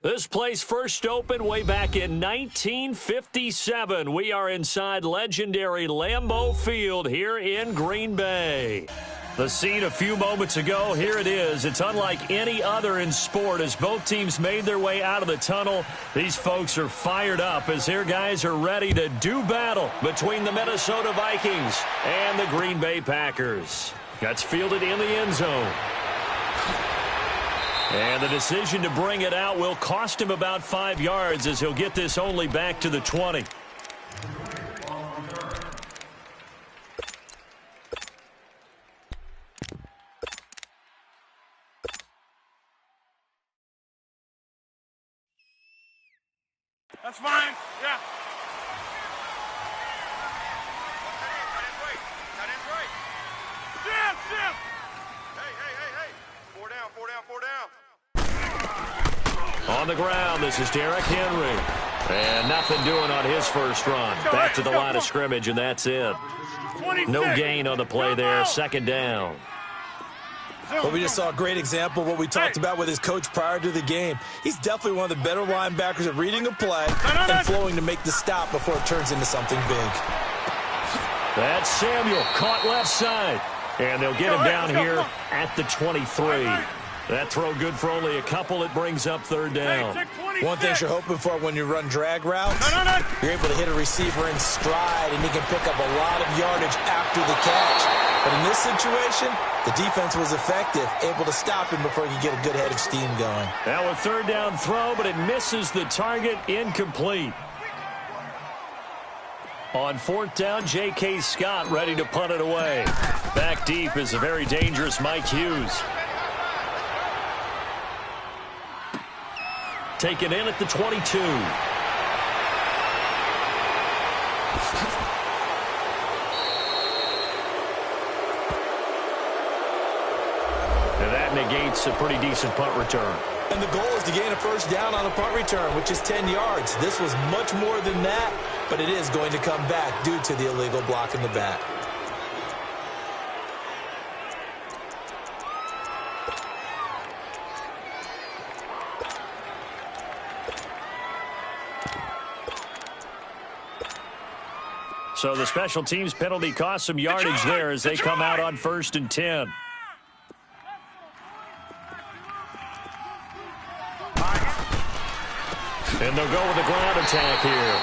This place first opened way back in 1957. We are inside legendary Lambeau Field here in Green Bay. The scene a few moments ago, here it is. It's unlike any other in sport as both teams made their way out of the tunnel. These folks are fired up as their guys are ready to do battle between the Minnesota Vikings and the Green Bay Packers. That's fielded in the end zone. And the decision to bring it out will cost him about 5 yards as he'll get this only back to the 20. That's fine. Yeah. Tight end's right. Jim! Hey. Four down. On the ground, this is Derrick Henry. And nothing doing on his first run. Back to the line of scrimmage, and that's it. No gain on the play there. Second down. Well, we just saw a great example of what we talked about with his coach prior to the game. He's definitely one of the better linebackers at reading a play and flowing to make the stop before it turns into something big. That's Samuel, caught left side. And they'll get him down here at the 23. That throw good for only a couple. It brings up third down. One thing you're hoping for when you run drag routes, you're able to hit a receiver in stride, and he can pick up a lot of yardage after the catch. But in this situation, the defense was effective, able to stop him before he could get a good head of steam going. Now a third down throw, but it misses the target, incomplete. On fourth down, J.K. Scott ready to punt it away. Back deep is a very dangerous Mike Hughes. Taken in at the 22. And that negates a pretty decent punt return. And the goal is to gain a first down on a punt return, which is 10 yards. This was much more than that, but it is going to come back due to the illegal block in the back. So the special teams penalty cost some yardage there as they come out on 1st and 10. And they'll go with the ground attack here.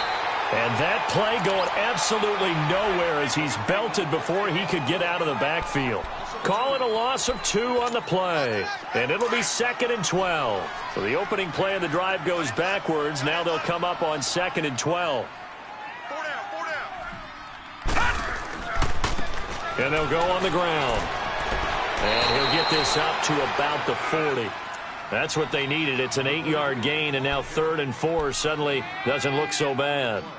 And that play going absolutely nowhere as he's belted before he could get out of the backfield. Call it a loss of 2 on the play. And it'll be 2nd and 12. So the opening play of the drive goes backwards. Now they'll come up on 2nd and 12. And they'll go on the ground. And he'll get this up to about the 40. That's what they needed. It's an 8-yard gain, and now 3rd and 4 suddenly doesn't look so bad. Nowhere,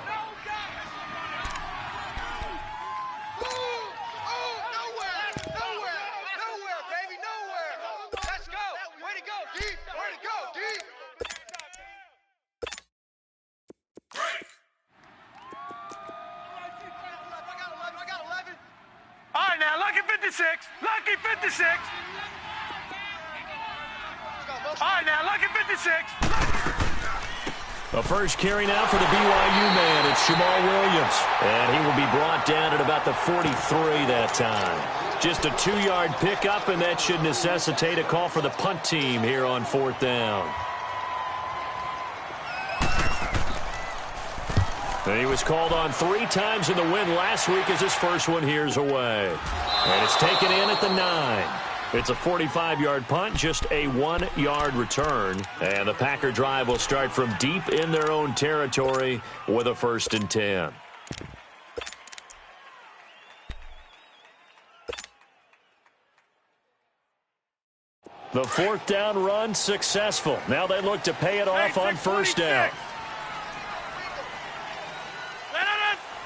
baby, nowhere. Let's go. Way to go, D. All right, now, lucky 56. All right, now, lucky 56. A first carry now for the BYU man. It's Jamal Williams. And he will be brought down at about the 43 that time. Just a 2-yard pickup, and that should necessitate a call for the punt team here on 4th down. And he was called on 3 times in the win last week as his first one here's away. And it's taken in at the 9. It's a 45-yard punt, just a 1-yard return. And the Packer drive will start from deep in their own territory with a 1st and 10. The 4th down run successful. Now they look to pay it off on 1st down.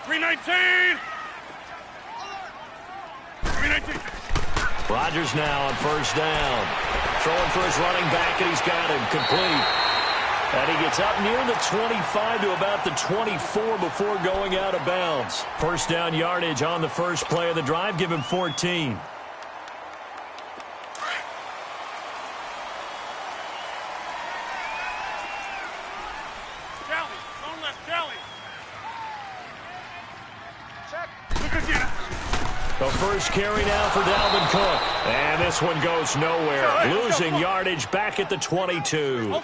319. Rodgers now on 1st down. Throwing for his running back, and he's got him complete. And he gets up near the 25 to about the 24 before going out of bounds. 1st down yardage on the first play of the drive. Give him 14. first carry now for Dalvin Cook. And this one goes nowhere. Losing yardage back at the 22.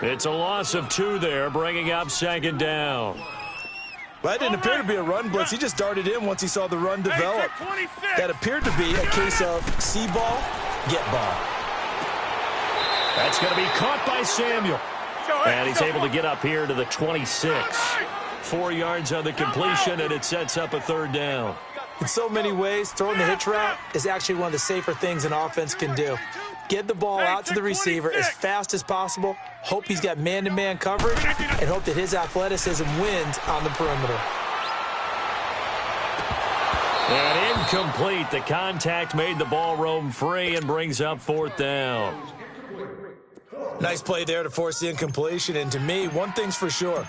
It's a loss of 2 there, bringing up second down. Well, that didn't appear to be a run blitz. He just darted in once he saw the run develop. That appeared to be a case of see ball, get ball. That's going to be caught by Samuel. And he's able to get up here to the 26. 4 yards on the completion, and it sets up a third down. In so many ways, throwing the hitch route is actually one of the safer things an offense can do. Get the ball out to the receiver as fast as possible, hope he's got man-to-man coverage, and hope that his athleticism wins on the perimeter. And incomplete. The contact made the ball roam free and brings up fourth down. Nice play there to force the incompletion, and to me, one thing's for sure.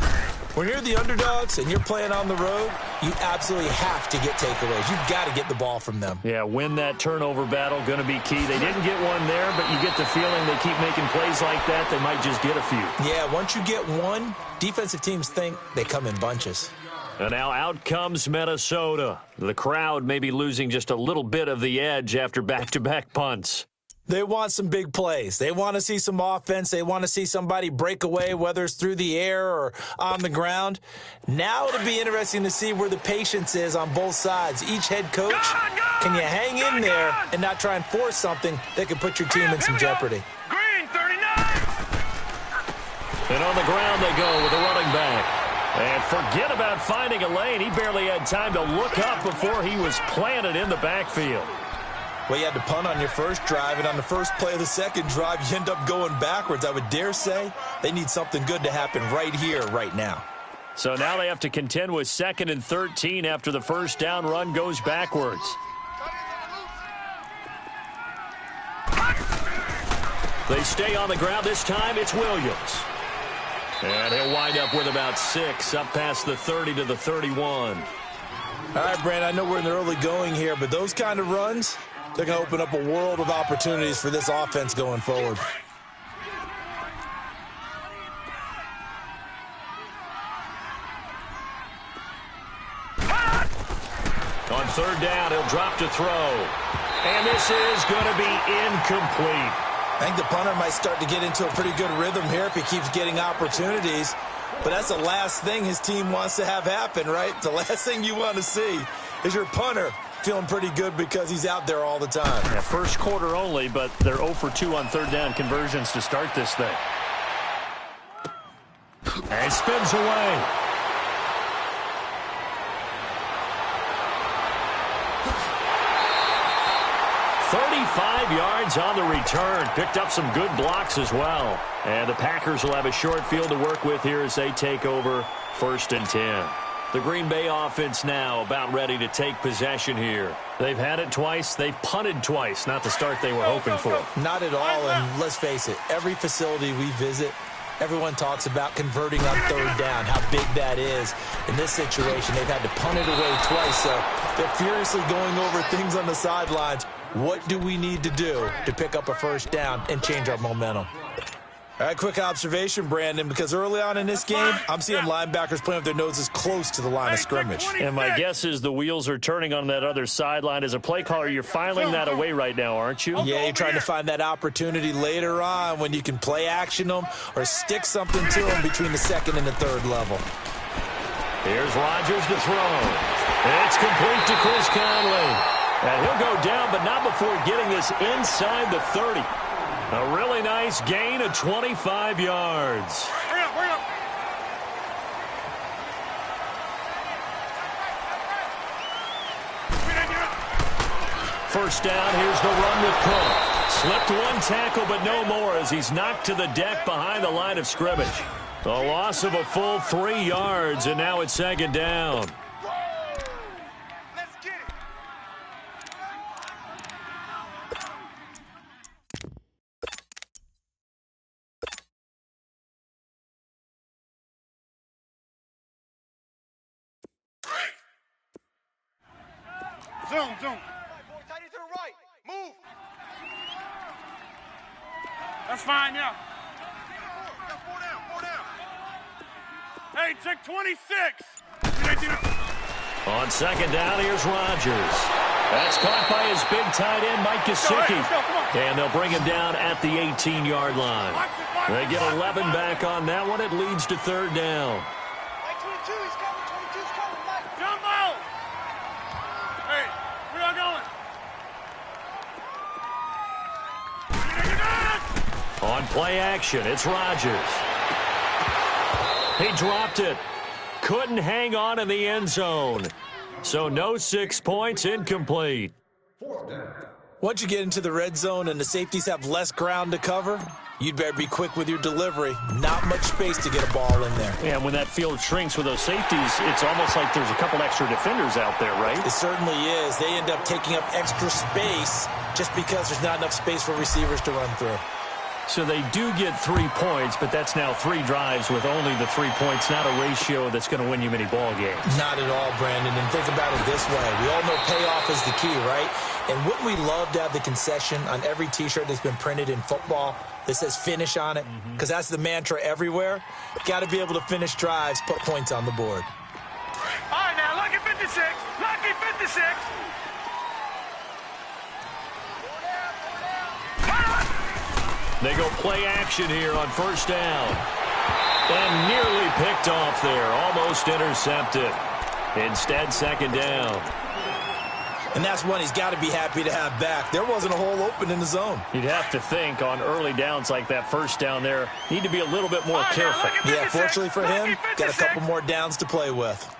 When you're the underdogs and you're playing on the road, you absolutely have to get takeaways. You've got to get the ball from them. Yeah, win that turnover battle, going to be key. They didn't get one there, but you get the feeling they keep making plays like that, they might just get a few. Yeah, once you get one, defensive teams think they come in bunches. And now out comes Minnesota. The crowd may be losing just a little bit of the edge after back-to-back punts. They want some big plays. They want to see some offense. They want to see somebody break away, whether it's through the air or on the ground. Now it'll be interesting to see where the patience is on both sides. Each head coach, can you hang in there and not try and force something that could put your team in some jeopardy? Green, 39. And on the ground they go with a running back. And forget about finding a lane. He barely had time to look up before he was planted in the backfield. Well, you had to punt on your first drive, and on the first play of the second drive, you end up going backwards. I would dare say they need something good to happen right here, right now. So now they have to contend with 2nd and 13 after the first down run goes backwards. They stay on the ground. This time it's Williams. And he'll wind up with about 6, up past the 30 to the 31. All right, Brandon, I know we're in the early going here, but those kind of runs, they're going to open up a world of opportunities for this offense going forward. On third down, he'll drop to throw. And this is going to be incomplete. I think the punter might start to get into a pretty good rhythm here if he keeps getting opportunities. But that's the last thing his team wants to have happen, right? The last thing you want to see is your punter feeling pretty good because he's out there all the time. Yeah, first quarter only, but they're 0 for 2 on third down conversions to start this thing. And spins away. "35 yards on the return." Picked up some good blocks as well. And the Packers will have a short field to work with here as they take over 1st and 10. The Green Bay offense now about ready to take possession here. They've had it twice. They've punted twice. Not the start they were hoping for. Not at all, and let's face it, every facility we visit, everyone talks about converting on third down, how big that is. In this situation, they've had to punt it away twice, so they're furiously going over things on the sidelines. What do we need to do to pick up a first down and change our momentum? All right, quick observation, Brandon, because early on in this game, I'm seeing linebackers playing with their noses close to the line of scrimmage. And my guess is the wheels are turning on that other sideline. As a play caller, you're filing that away right now, aren't you? Yeah, you're trying to find that opportunity later on when you can play action them or stick something to them between the 2nd and the 3rd level. Here's Rodgers to throw. It's complete to Chris Conley. And he'll go down, but not before getting this inside the 30. A really nice gain of 25 yards. Hurry up, hurry up. First down, here's the run with Cook. Slipped one tackle, but no more as he's knocked to the deck behind the line of scrimmage. A loss of a full 3 yards, and now it's 2nd down. Let's get it. Zoom, zoom. Tighty to the right. Move. That's fine, yeah. Four down, 4 down. Hey, check 26. On 2nd down, here's Rodgers. That's caught by his big tight end, Mike Gesicki. And they'll bring him down at the 18-yard line. They get 11 back on that one. It leads to third down. Mike 22, he's coming. 22's coming, Mike. Jumbo! Hey, where y'all going? On play action, it's Rodgers. He dropped it. Couldn't hang on in the end zone. So no 6 points, incomplete. Once you get into the red zone and the safeties have less ground to cover, you'd better be quick with your delivery. Not much space to get a ball in there. Yeah, when that field shrinks with those safeties, it's almost like there's a couple extra defenders out there, right? It certainly is. They end up taking up extra space just because there's not enough space for receivers to run through. So they do get 3 points, but that's now 3 drives with only the 3 points, not a ratio that's going to win you many ball games. Not at all, Brandon. And think about it this way. We all know payoff is the key, right? And wouldn't we love to have the concession on every T-shirt that's been printed in football that says finish on it? Because that's the mantra everywhere. Got to be able to finish drives, put points on the board. All right, now, lucky 56. Lucky 56. They go play action here on first down. And nearly picked off there. Almost intercepted. Instead, second down. And that's one he's got to be happy to have back. There wasn't a hole open in the zone. You'd have to think on early downs like that first down there, need to be a little bit more careful. Yeah, fortunately for him, got a couple more downs to play with.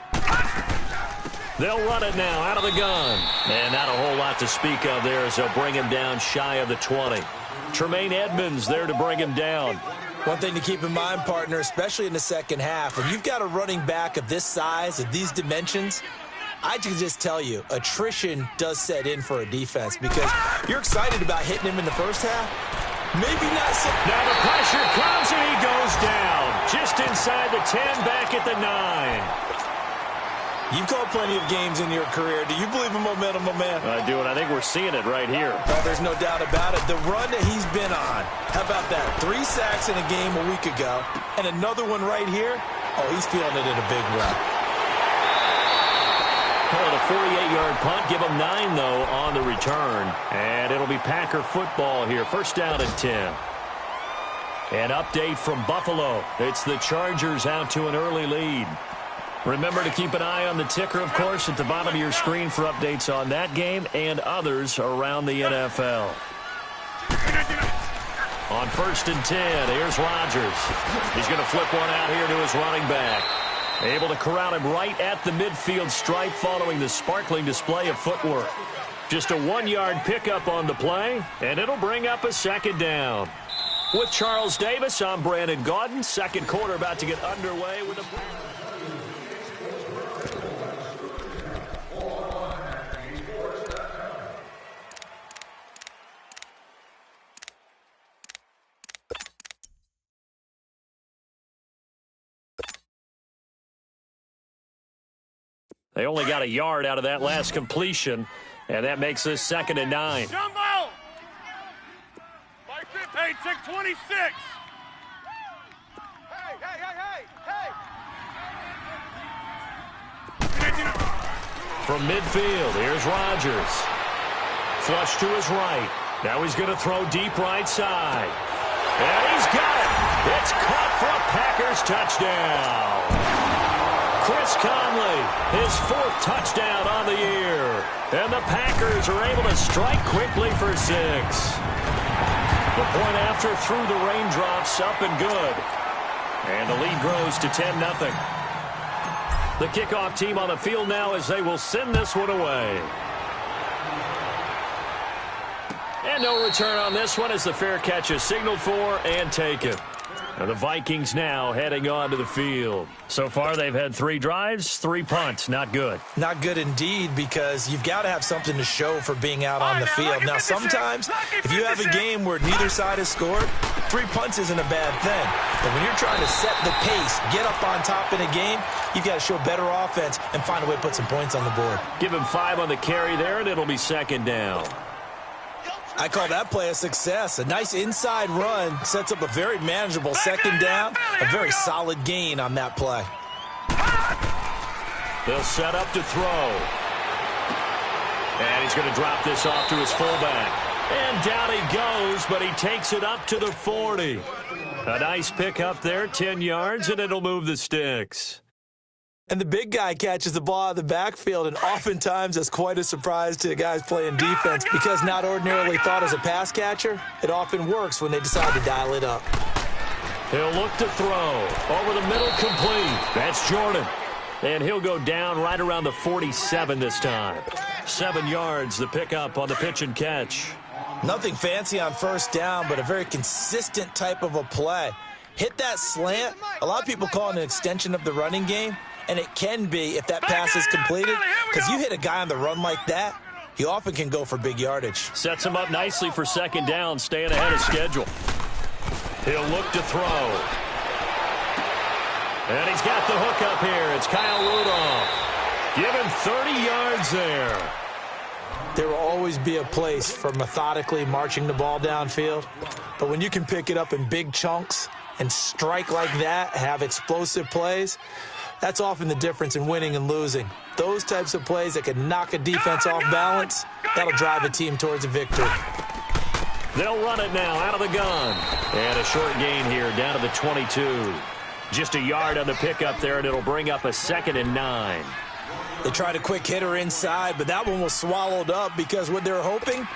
They'll run it now out of the gun. And not a whole lot to speak of there as they'll bring him down shy of the 20. Tremaine Edmonds there to bring him down. One thing to keep in mind, partner, especially in the second half, when you've got a running back of this size, of these dimensions, I can just tell you, attrition does set in for a defense because you're excited about hitting him in the first half. Maybe not so. Now the pressure comes and he goes down. Just inside the 10, back at the 9. You've called plenty of games in your career. Do you believe in momentum, my man? I do, and I think we're seeing it right here. Oh, there's no doubt about it. The run that he's been on. How about that? 3 sacks in a game a week ago, and another one right here. Oh, he's feeling it in a big way. Call it a 48-yard punt. Give him 9, though, on the return. And it'll be Packer football here. First down and 10. An update from Buffalo. It's the Chargers out to an early lead. Remember to keep an eye on the ticker, of course, at the bottom of your screen for updates on that game and others around the NFL. On first and 10, here's Rodgers. He's going to flip one out here to his running back. Able to corral him right at the midfield stripe following the sparkling display of footwork. Just a 1-yard pickup on the play, and it'll bring up a second down. With Charles Davis, I'm Brandon Gaudin. Second quarter about to get underway with a... They only got a yard out of that last completion, and that makes this second and 9. Jumbo! Hey, take 26. Hey, hey, hey, hey, hey. From midfield, here's Rodgers. Flush to his right. Now he's going to throw deep right side. And he's got it. It's caught for a Packers touchdown. Chris Conley, his 4th touchdown on the year. And the Packers are able to strike quickly for 6. The point after through the raindrops, up and good. And the lead grows to 10-0. The kickoff team on the field now as they will send this one away. And no return on this one as the fair catch is signaled for and taken. And the Vikings now heading onto the field. So far, they've had 3 drives, 3 punts. Not good. Not good indeed, because you've got to have something to show for being out on the field. Now, sometimes, if you have a game where neither side has scored, 3 punts isn't a bad thing. But when you're trying to set the pace, get up on top in a game, you've got to show better offense and find a way to put some points on the board. Give him 5 on the carry there, and it'll be second down. I call that play a success. A nice inside run sets up a very manageable second down. A very solid gain on that play. They'll set up to throw. And he's going to drop this off to his fullback. And down he goes, but he takes it up to the 40. A nice pick up there, 10 yards, and it'll move the sticks. And the big guy catches the ball out of the backfield, and oftentimes that's quite a surprise to the guys playing defense because not ordinarily thought as a pass catcher, it often works when they decide to dial it up. He'll look to throw. Over the middle, complete. That's Jordan. And he'll go down right around the 47 this time. 7 yards, the pickup on the pitch and catch. Nothing fancy on first down, but a very consistent type of a play. Hit that slant. A lot of people call it an extension of the running game, and it can be if that pass is completed, because you hit a guy on the run like that, he often can go for big yardage. Sets him up nicely for second down, staying ahead of schedule. He'll look to throw. And he's got the hook up here. It's Kyle Rudolph. Give him 30 yards there. There will always be a place for methodically marching the ball downfield, but when you can pick it up in big chunks and strike like that, have explosive plays, that's often the difference in winning and losing. Those types of plays that can knock a defense off balance, that'll drive a team towards a victory. They'll run it now out of the gun. And a short gain here down to the 22. Just a yard on the pickup there, and it'll bring up a 2nd and 9. They tried a quick hitter inside, but that one was swallowed up because what they're hoping,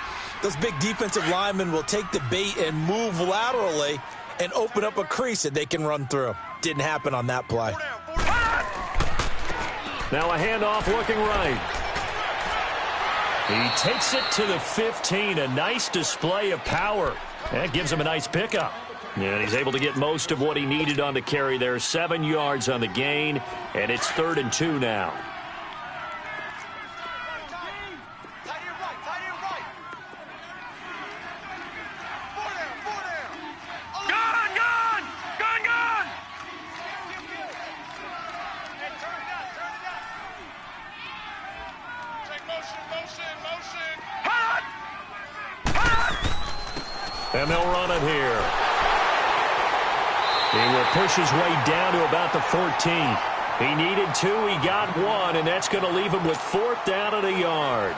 those big defensive linemen will take the bait and move laterally and open up a crease that they can run through. Didn't happen on that play. Now a handoff looking right. He takes it to the 15. A nice display of power. That gives him a nice pickup. And he's able to get most of what he needed on the carry there. 7 yards on the gain, and it's 3rd and 2 now. And they'll run it here. He will push his way down to about the 14. He needed 2, he got 1, and that's going to leave him with 4th down at a yard.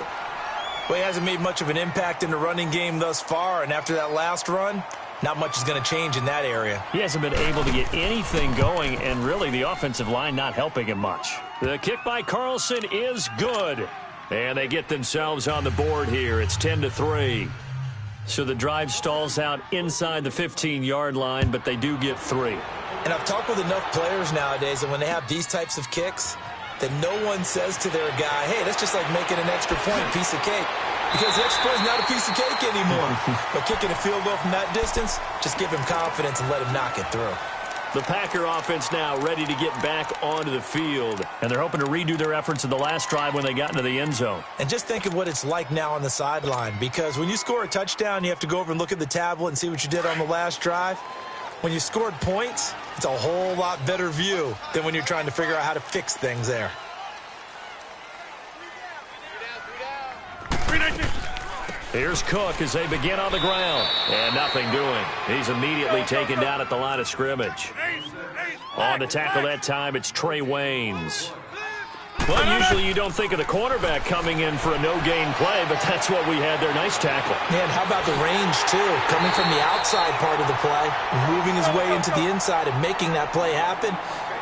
Well, he hasn't made much of an impact in the running game thus far, and after that last run, not much is going to change in that area. He hasn't been able to get anything going, and really the offensive line not helping him much. The kick by Carlson is good. And they get themselves on the board here. It's 10-3. So the drive stalls out inside the 15-yard line, but they do get 3. And I've talked with enough players nowadays, and when they have these types of kicks, that no one says to their guy, hey, that's just like making an extra point, piece of cake. Because the extra point is not a piece of cake anymore. But kicking a field goal from that distance, just give him confidence and let him knock it through. The Packer offense now ready to get back onto the field. And they're hoping to redo their efforts in the last drive when they got into the end zone. And just think of what it's like now on the sideline. Because when you score a touchdown, you have to go over and look at the tablet and see what you did on the last drive. When you scored points, it's a whole lot better view than when you're trying to figure out how to fix things there. Here's Cook as they begin on the ground. And nothing doing. He's immediately taken down at the line of scrimmage. On the tackle that time, it's Trey Waynes. Well, usually you don't think of the cornerback coming in for a no-gain play, but that's what we had there. Nice tackle. Man, how about the range, too? Coming from the outside part of the play, moving his way into the inside and making that play happen.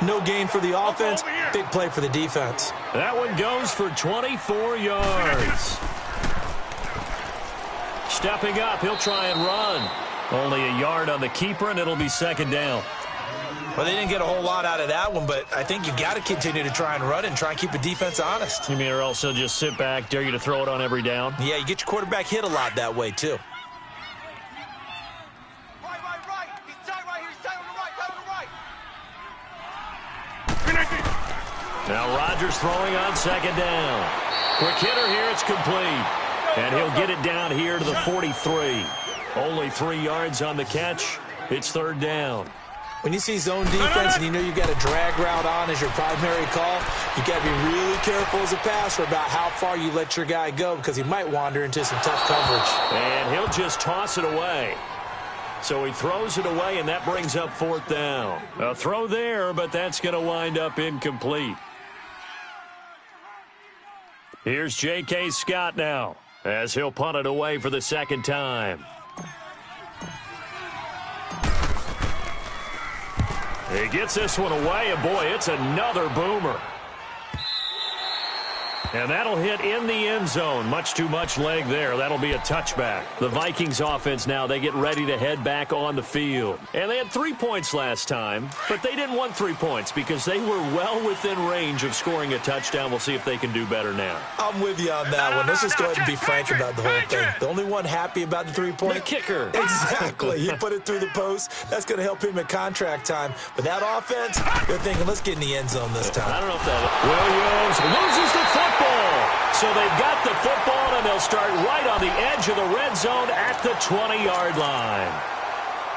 No gain for the offense, big play for the defense. That one goes for 24 yards. Stepping up, he'll try and run. Only a yard on the keeper, and it'll be 2nd down. Well, they didn't get a whole lot out of that one, but I think you got to continue to try and run and try and keep the defense honest. You mean or else he'll just sit back, dare you to throw it on every down? Yeah, you get your quarterback hit a lot that way, too. Right. He's tight right here. He's tight on the right. Now Rodgers throwing on 2nd down. Quick hitter here, it's complete. And he'll get it down here to the 43. Only 3 yards on the catch. It's 3rd down. When you see zone defense and you know you've got a drag route on as your primary call, you got to be really careful as a passer about how far you let your guy go because he might wander into some tough coverage. And he'll just toss it away. So he throws it away, and that brings up 4th down. A throw there, but that's going to wind up incomplete. Here's J.K. Scott now, as he'll punt it away for the second time. He gets this one away, and boy, it's another boomer. And that'll hit in the end zone. Much too much leg there. That'll be a touchback. The Vikings offense now, they get ready to head back on the field. And they had 3 points last time, but they didn't want 3 points because they were well within range of scoring a touchdown. We'll see if they can do better now. I'm with you on that one. Let's just go ahead and be frank about the whole thing. The only one happy about the 3-point? The kicker. Exactly. He put it through the post. That's going to help him in contract time. But that offense, they're thinking, let's get in the end zone this time. I don't know if that... Williams loses the football. So they've got the football, and they'll start right on the edge of the red zone at the 20-yard line.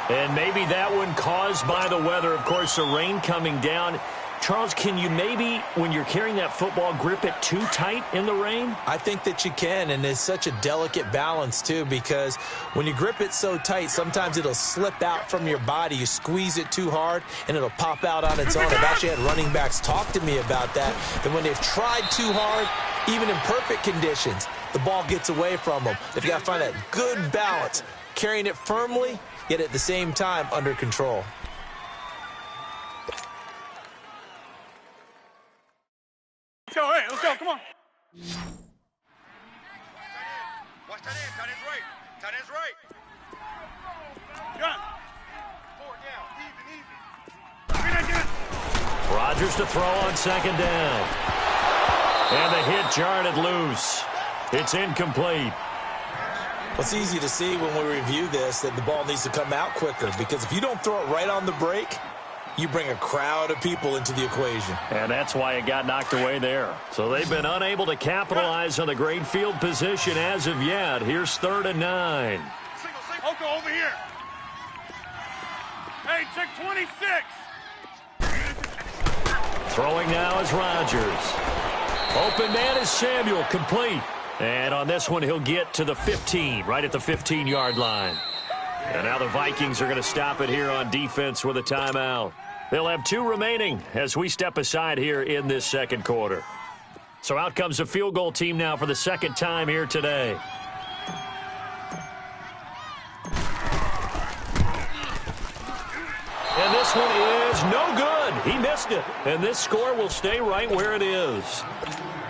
And maybe that one caused by the weather. Of course, the rain coming down. Charles, can you maybe, when you're carrying that football, grip it too tight in the rain? I think that you can, and it's such a delicate balance, too, because when you grip it so tight, sometimes it'll slip out from your body. You squeeze it too hard, and it'll pop out on its own. I've actually had running backs talk to me about that, and when they've tried too hard, even in perfect conditions, the ball gets away from them. They've got to find that good balance, carrying it firmly, yet at the same time under control. Let's go, hey, let's go, come on. Watch that end, tight end's right. Tight end's right. Gun. 4 down, even. Bring that gun. Rodgers to throw on second down. And the hit jarred loose. It's incomplete. Well, it's easy to see when we review this that the ball needs to come out quicker, because if you don't throw it right on the break, you bring a crowd of people into the equation. And that's why it got knocked away there. So they've been unable to capitalize on the great field position as of yet. Here's 3rd and 9. Single. Oko over here. Hey, check 26. Throwing now is Rodgers. Open man is Samuel, complete. And on this one, he'll get to the 15, right at the 15-yard line. And now the Vikings are going to stop it here on defense with a timeout. They'll have 2 remaining as we step aside here in this second quarter. So out comes the field goal team now for the second time here today. And this one is no good. He missed it. And this score will stay right where it is.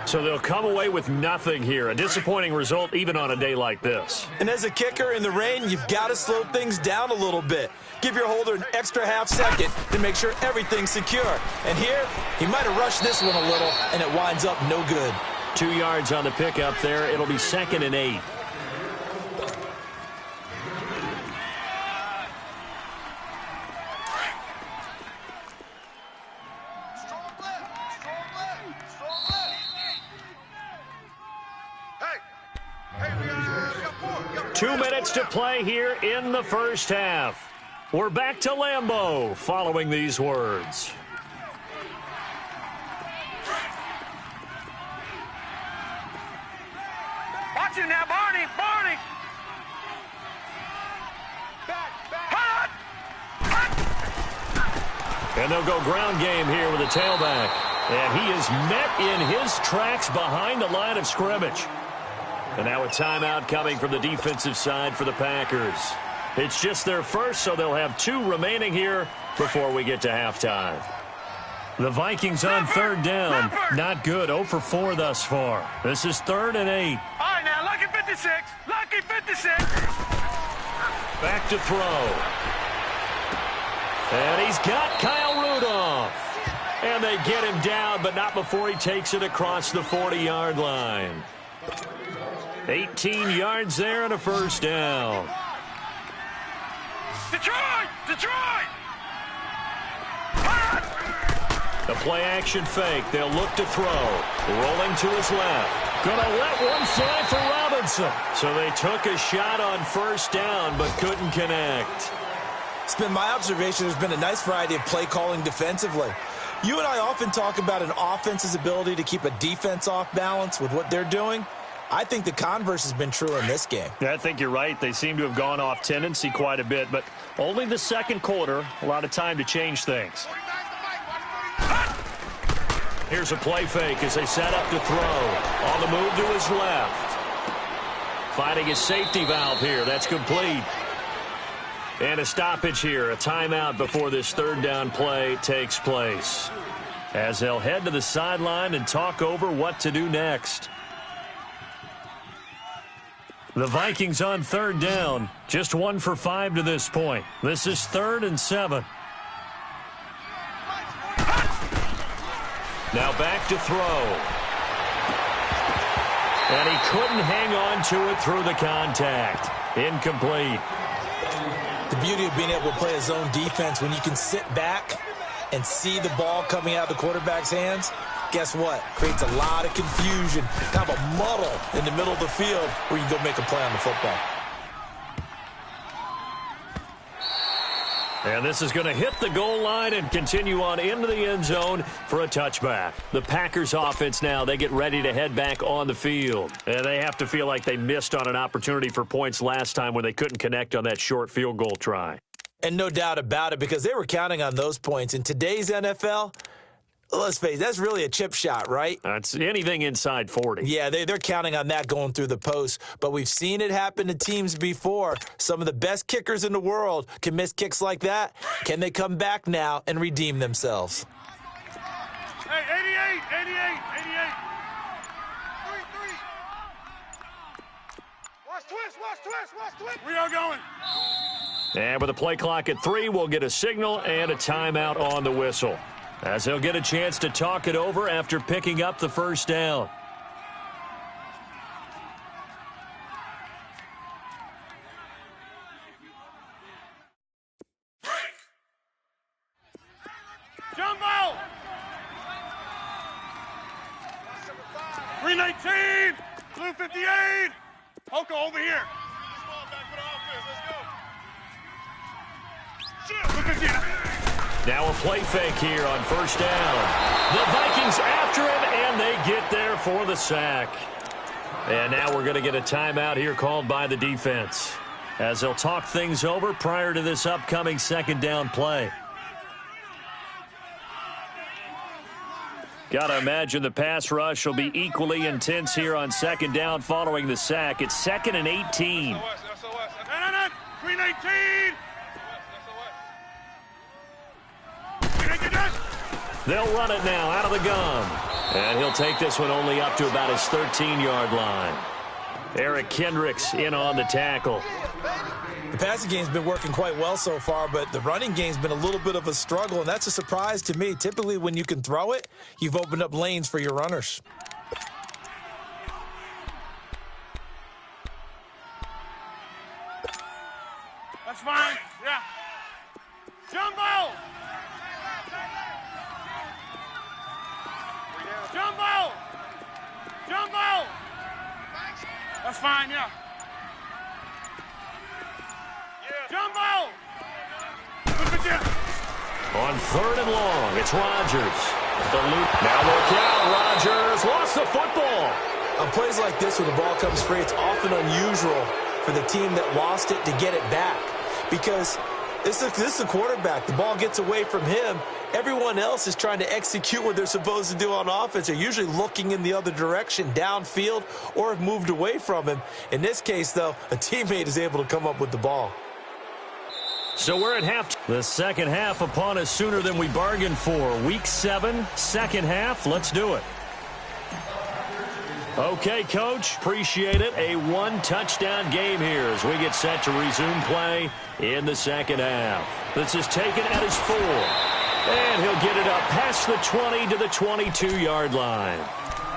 So they'll come away with nothing here. A disappointing result even on a day like this. And as a kicker in the rain, you've got to slow things down a little bit. Give your holder an extra half second to make sure everything's secure. And here, he might have rushed this one a little, and it winds up no good. 2 yards on the pickup there. It'll be 2nd and 8. Hey, we got 4. 2 minutes to play here in the first half. We're back to Lambeau following these words. Watch it now, Barney. And they'll go ground game here with a tailback. And he is met in his tracks behind the line of scrimmage. And now a timeout coming from the defensive side for the Packers. It's just their first, so they'll have 2 remaining here before we get to halftime. The Vikings on 3rd down. Not good. 0 for 4 thus far. This is 3rd and 8. All right, now, lucky 56. Lucky 56. Back to throw. And he's got Kyle Rudolph. And they get him down, but not before he takes it across the 40-yard line. 18 yards there and a first down. Detroit! The play-action fake. They'll look to throw. Rolling to his left. Gonna let one fly for Robinson. So they took a shot on first down, but couldn't connect. It's been my observation there's been a nice variety of play calling defensively. You and I often talk about an offense's ability to keep a defense off balance with what they're doing. I think the converse has been true in this game. Yeah, I think you're right. They seem to have gone off tendency quite a bit, but only the second quarter, a lot of time to change things. Here's a play fake as they set up to throw. On the move to his left. Finding his safety valve here. That's complete. And a stoppage here. A timeout before this third down play takes place. As they'll head to the sideline and talk over what to do next. The Vikings on third down. Just 1 for 5 to this point. This is 3rd and 7. Now back to throw. And he couldn't hang on to it through the contact. Incomplete. The beauty of being able to play a zone defense when you can sit back and see the ball coming out of the quarterback's hands, guess what? Creates a lot of confusion, kind of a muddle in the middle of the field where you can go make a play on the football. And this is going to hit the goal line and continue on into the end zone for a touchback. The Packers offense now, they get ready to head back on the field. And they have to feel like they missed on an opportunity for points last time when they couldn't connect on that short field goal try. And no doubt about it, because they were counting on those points. In today's NFL, let's face it, that's really a chip shot, right? That's anything inside 40. Yeah, they're counting on that going through the post. But we've seen it happen to teams before. Some of the best kickers in the world can miss kicks like that. Can they come back now and redeem themselves? Hey, 88. Watch twist. We are going. And with a play clock at 3, we'll get a signal and a timeout on the whistle, as they'll get a chance to talk it over after picking up the first down. Jumbo! 319! Blue 58! Hoko over here. Blue 58. Now a play fake here on first down. The Vikings after him, and they get there for the sack. And now we're going to get a timeout here called by the defense, as they'll talk things over prior to this upcoming second down play. Got to imagine the pass rush will be equally intense here on second down following the sack. It's 2nd and 18. No. 319! They'll run it now out of the gun. And he'll take this one only up to about his 13-yard line. Eric Kendricks in on the tackle. The passing game's been working quite well so far, but the running game's been a little bit of a struggle, and that's a surprise to me. Typically, when you can throw it, you've opened up lanes for your runners. That's fine. Yeah. Jumbo! That's fine, yeah. Jumbo! On 3rd and long, it's Rodgers. The loop. Now look out, Rodgers lost the football. On plays like this, when the ball comes free, it's often unusual for the team that lost it to get it back, because this is a quarterback. The ball gets away from him. Everyone else is trying to execute what they're supposed to do on offense. They're usually looking in the other direction, downfield, or have moved away from him. In this case, though, a teammate is able to come up with the ball. So we're at half. The second half upon us sooner than we bargained for. Week 7, second half. Let's do it. Okay, Coach, appreciate it. A one-touchdown game here as we get set to resume play in the second half. This is taken at his 4. And he'll get it up past the 20 to the 22-yard line.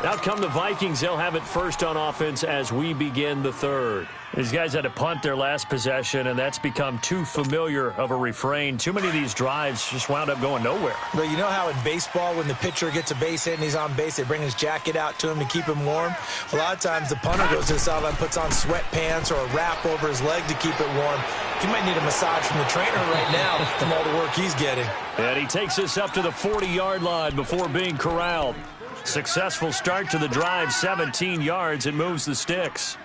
Out come the Vikings. They'll have it first on offense as we begin the third. These guys had to punt their last possession, and that's become too familiar of a refrain. Too many of these drives just wound up going nowhere. But you know how in baseball, when the pitcher gets a base hit and he's on base, they bring his jacket out to him to keep him warm? A lot of times the punter goes to the sideline, puts on sweatpants or a wrap over his leg to keep it warm. He might need a massage from the trainer right now from all the work he's getting. And he takes us up to the 40-yard line before being corralled. Successful start to the drive, 17 yards, and moves the sticks.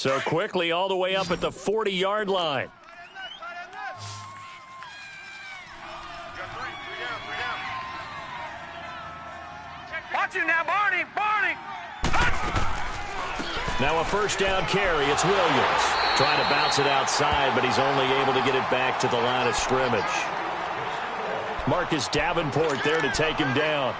So quickly all the way up at the 40-yard line. Watch him now, Barney! Barney! Now a first down carry. It's Williams. Trying to bounce it outside, but he's only able to get it back to the line of scrimmage. Marcus Davenport there to take him down.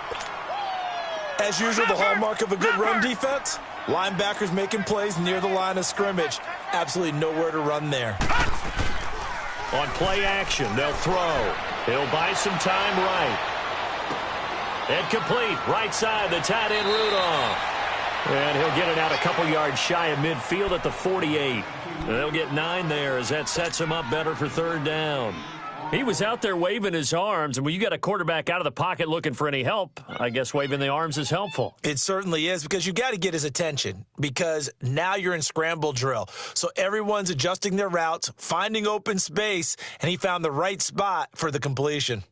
As usual, the hallmark of a good run defense, linebackers making plays near the line of scrimmage. Absolutely nowhere to run there. On play action, they'll throw. He'll buy some time right. And complete. Right side, the tight end Rudolph. And he'll get it out a couple yards shy of midfield at the 48. They'll get 9 there as that sets him up better for third down. He was out there waving his arms, and when you got a quarterback out of the pocket looking for any help, I guess waving the arms is helpful. It certainly is, because you got to get his attention, because now you're in scramble drill. So everyone's adjusting their routes, finding open space, and he found the right spot for the completion.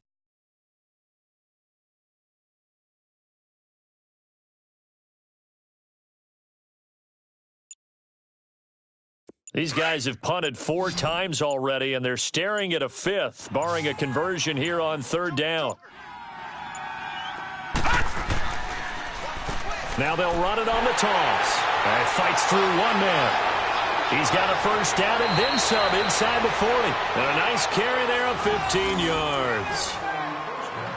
These guys have punted 4 times already, and they're staring at a 5th, barring a conversion here on third down. Now they'll run it on the toss. And fights through one man. He's got a first down and then some inside the 40. And a nice carry there of 15 yards.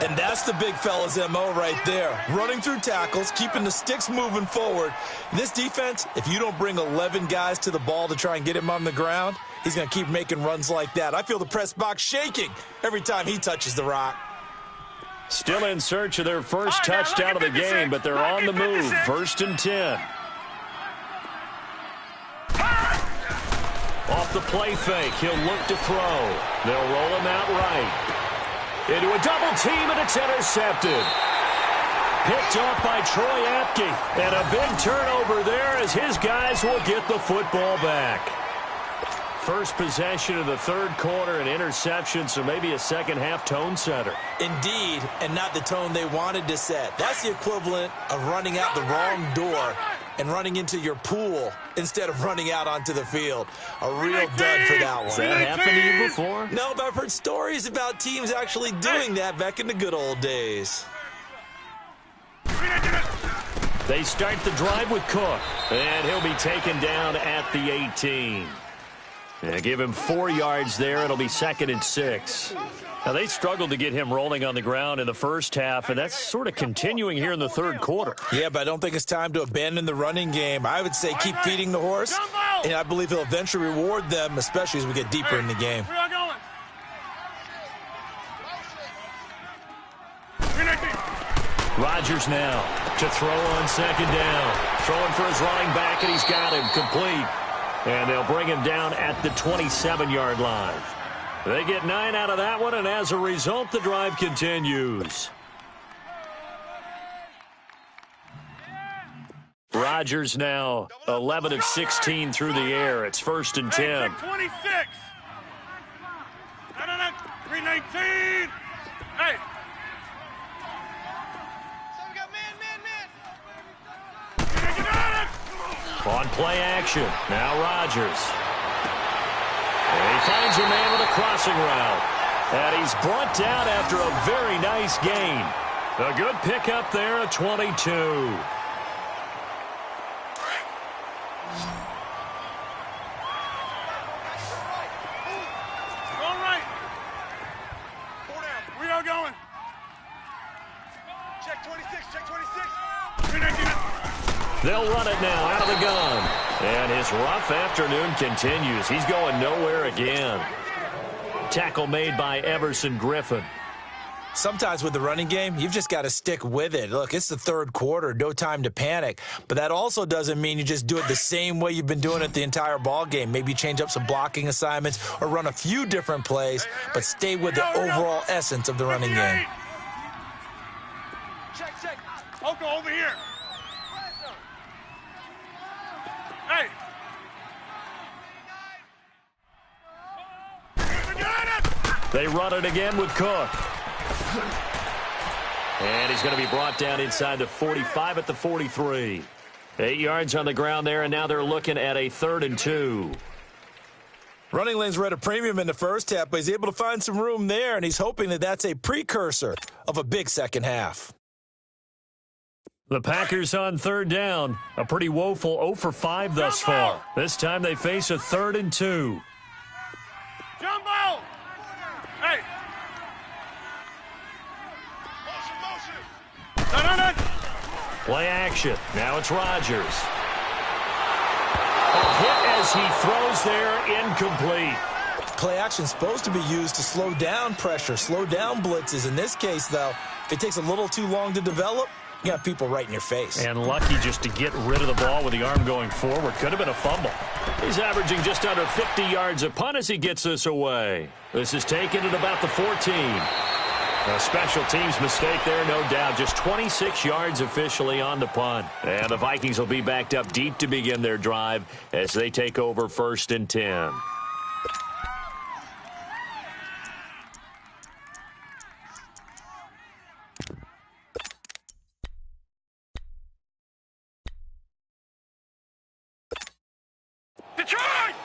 And that's the big fella's MO right there. Running through tackles, keeping the sticks moving forward. This defense, if you don't bring 11 guys to the ball to try and get him on the ground, he's going to keep making runs like that. I feel the press box shaking every time he touches the rock. Still in search of their first touchdown of the game, but they're on the move. 1st and 10. Off the play fake, he'll look to throw. They'll roll him out right. Into a double team, and it's intercepted. Picked off by Troy Apke. And a big turnover there as his guys will get the football back. First possession of the third quarter, an interception, so maybe a second-half tone setter. Indeed, and not the tone they wanted to set. That's the equivalent of running out the wrong door and running into your pool instead of running out onto the field. A real dud for that one. Has that happened to you before? No, but I've heard stories about teams actually doing that back in the good old days. They start the drive with Cook, and he'll be taken down at the 18. Yeah, give him 4 yards there. It'll be 2nd and 6. Now, they struggled to get him rolling on the ground in the first half, and that's sort of continuing here in the third quarter. Yeah, but I don't think it's time to abandon the running game. I would say keep feeding the horse, and I believe he'll eventually reward them, especially as we get deeper in the game. Rodgers now to throw on 2nd down. Throwing for his running back, and he's got him complete. And they'll bring him down at the 27-yard line. They get 9 out of that one, and as a result, the drive continues. Rodgers now 11 of 16 through the air. It's 1st and 10. 26. 319. Hey. On play action, now Rodgers. And he finds a man with a crossing route. And he's brought down after a very nice gain. A good pickup there at 22. All right. 4 down. We are going. Check 26. Check 26. 319. They'll run it now out of the gun. And his rough afternoon continues. He's going nowhere again. Tackle made by Everson Griffin. Sometimes with the running game, you've just got to stick with it. Look, it's the third quarter, no time to panic. But that also doesn't mean you just do it the same way you've been doing it the entire ball game. Maybe change up some blocking assignments or run a few different plays, but stay with the overall essence of the running game. Check. Oko, over here. Hey. They run it again with Cook. And he's going to be brought down inside the 45 at the 43. 8 yards on the ground there, and now they're looking at a 3rd and 2. Running lanes were at a premium in the first half, but he's able to find some room there, and he's hoping that that's a precursor of a big second half. The Packers on 3rd down. A pretty woeful 0 for 5 thus far. This time they face a 3rd and 2. Jumbo! Hey! Motion, motion! No. Play action. Now it's Rodgers. A hit as he throws there, incomplete. Play action supposed to be used to slow down pressure, slow down blitzes. In this case, though, if it takes a little too long to develop, you got people right in your face. And lucky just to get rid of the ball with the arm going forward. Could have been a fumble. He's averaging just under 50 yards a punt as he gets this away. This is taken at about the 14. A special teams mistake there, no doubt. Just 26 yards officially on the punt. And the Vikings will be backed up deep to begin their drive as they take over 1st and 10.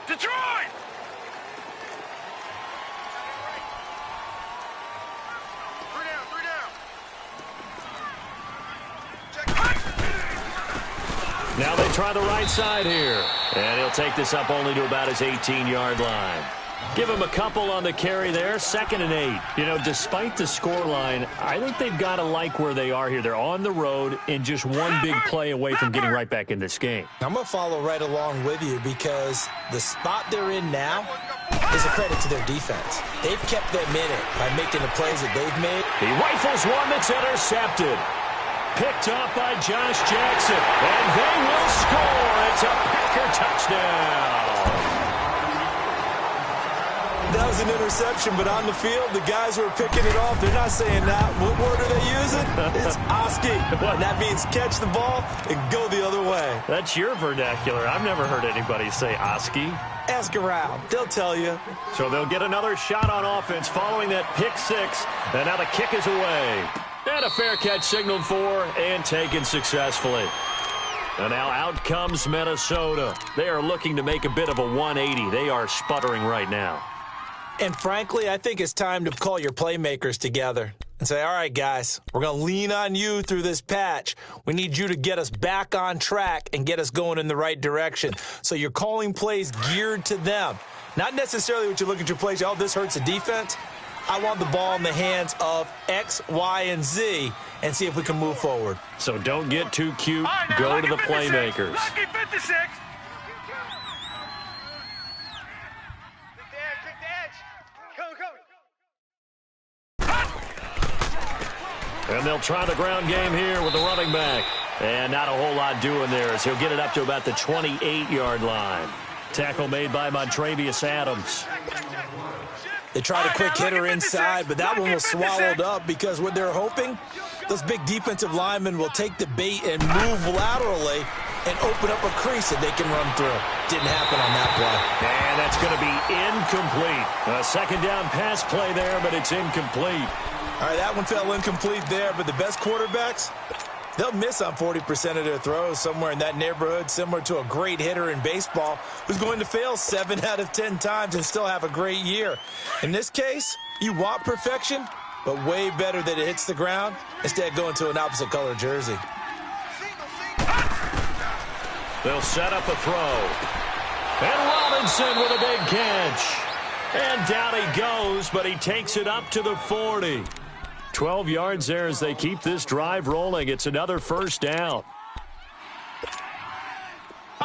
Detroit! Three down. Now they try the right side here. And he'll take this up only to about his 18-yard line. Give him a couple on the carry there, 2nd and 8. You know, despite the scoreline, I think they've got to like where they are here. They're on the road and just one big play away from getting right back in this game. I'm going to follow right along with you because the spot they're in now is a credit to their defense. They've kept them in it by making the plays that they've made. He rifles one that's intercepted. Picked up by Josh Jackson. And they will score. It's a Packer touchdown. That was an interception, but on the field, the guys who are picking it off, they're not saying that. What word are they using? It's Oski. And that means catch the ball and go the other way. That's your vernacular. I've never heard anybody say Oski. Ask around. They'll tell you. So they'll get another shot on offense following that pick 6. And now the kick is away. And a fair catch signaled for and taken successfully. And now out comes Minnesota. They are looking to make a bit of a 180. They are sputtering right now. And frankly, I think it's time to call your playmakers together and say, all right, guys, we're going to lean on you through this patch. We need you to get us back on track and get us going in the right direction. So you're calling plays geared to them. Not necessarily what you look at your plays, oh, this hurts the defense. I want the ball in the hands of X, Y, and Z and see if we can move forward. So don't get too cute. Go to the playmakers. Lucky 56. And they'll try the ground game here with the running back. And not a whole lot doing there as he'll get it up to about the 28-yard line. Tackle made by Montrevious Adams. They tried a quick hitter inside, but that one was swallowed up because what they're hoping, those big defensive linemen will take the bait and move laterally and open up a crease that they can run through. Didn't happen on that play. And that's going to be incomplete. A 2nd down pass play there, but it's incomplete. All right, that one fell incomplete there, but the best quarterbacks, they'll miss on 40% of their throws, somewhere in that neighborhood, similar to a great hitter in baseball who's going to fail 7 out of 10 times and still have a great year. In this case, you want perfection, but way better that it hits the ground instead of going to an opposite color jersey. They'll set up a throw. And Robinson with a big catch. And down he goes, but he takes it up to the 40. 12 yards there as they keep this drive rolling. It's another 1st down.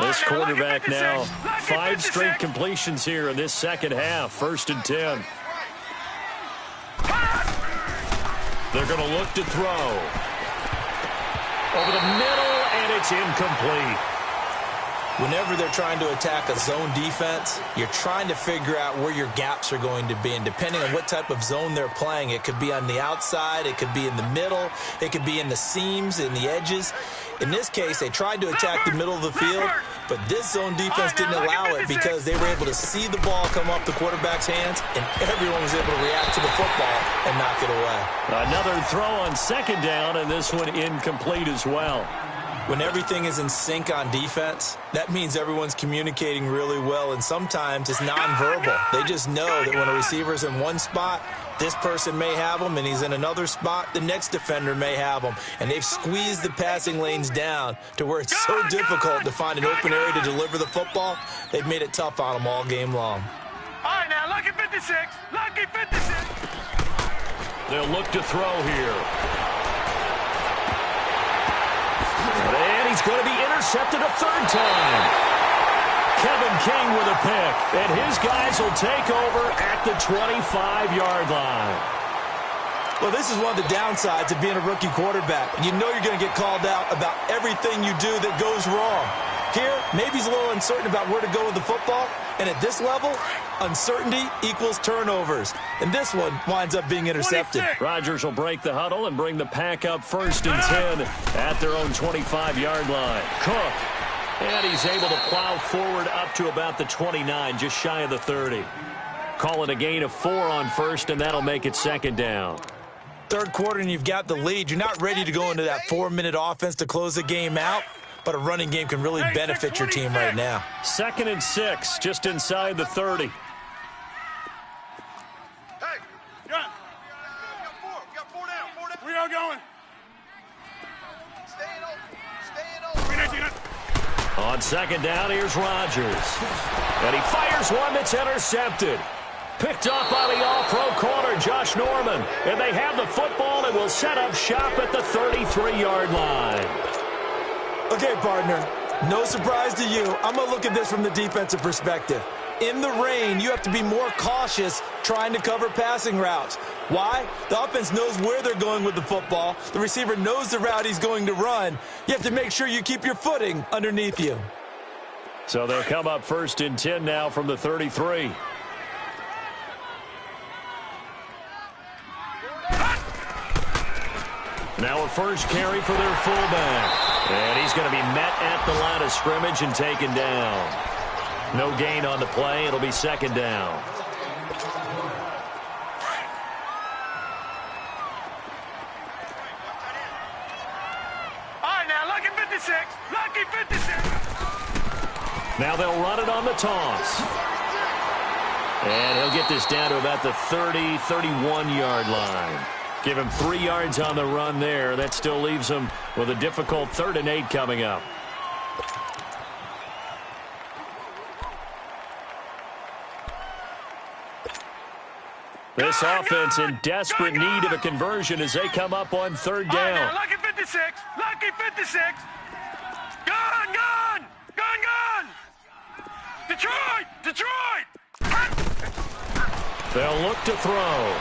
This quarterback now, 5 straight completions here in this second half. 1st and 10. They're going to look to throw. Over the middle, and it's incomplete. Whenever they're trying to attack a zone defense, you're trying to figure out where your gaps are going to be. And depending on what type of zone they're playing, it could be on the outside, it could be in the middle, it could be in the seams, in the edges. In this case, they tried to attack the middle of the field, but this zone defense didn't allow it because they were able to see the ball come off the quarterback's hands, and everyone was able to react to the football and knock it away. Another throw on 2nd down, and this one incomplete as well. When everything is in sync on defense, that means everyone's communicating really well, and sometimes it's nonverbal. They just know that when a receiver's in one spot, this person may have him, and he's in another spot, the next defender may have him. And they've squeezed the passing lanes down to where it's so difficult to find an open area to deliver the football. They've made it tough on them all game long. All right, now, lucky 56. Lucky 56. They'll look to throw here. And he's going to be intercepted a third time. Kevin King with a pick. And his guys will take over at the 25-yard line. Well, this is one of the downsides of being a rookie quarterback. You know you're going to get called out about everything you do that goes wrong. Here, maybe he's a little uncertain about where to go with the football. And at this level, uncertainty equals turnovers. And this one winds up being intercepted. 26. Rodgers will break the huddle and bring the pack up 1st and 10 at their own 25-yard line. Cook. And he's able to plow forward up to about the 29, just shy of the 30. Call it a gain of 4 on 1st, and that'll make it 2nd down. Third quarter and you've got the lead. You're not ready to go into that 4-minute offense to close the game out. But a running game can really benefit your team right now. 2nd and 6, just inside the 30. Hey, Got we got four down. We are going. Staying open. On 2nd down, here's Rodgers. And he fires one that's intercepted. Picked up by the all-pro corner, Josh Norman. And they have the football and will set up shop at the 33-yard line. Okay, partner, no surprise to you. I'm going to look at this from the defensive perspective. In the rain, you have to be more cautious trying to cover passing routes. Why? The offense knows where they're going with the football. The receiver knows the route he's going to run. You have to make sure you keep your footing underneath you. So they'll come up 1st and 10 now from the 33. Now a first carry for their fullback. And he's going to be met at the line of scrimmage and taken down. No gain on the play. It'll be 2nd down. All right, now, lucky 56. Lucky 56. Now they'll run it on the toss. And he'll get this down to about the 30, 31-yard line. Give him 3 yards on the run there. That still leaves him with a difficult 3rd and 8 coming up. This offense in desperate need of a conversion as they come up on 3rd All right, now, down. lucky 56. Lucky 56. Gone, gone. Gone, gone. Detroit. Detroit. They'll look to throw.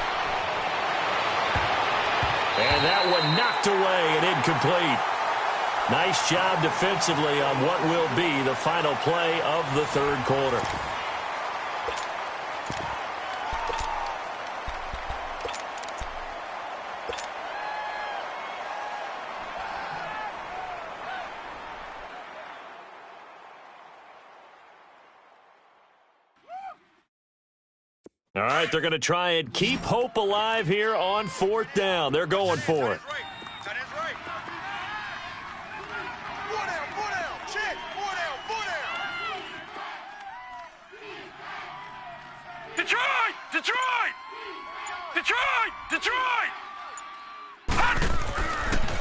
And that one knocked away and incomplete. Nice job defensively on what will be the final play of the 3rd quarter. All right, they're going to try and keep hope alive here on 4th down. They're going for it. That is right. 4 down, 4 down. Check. 4 down, 4 down. Detroit! Detroit! Detroit! Detroit!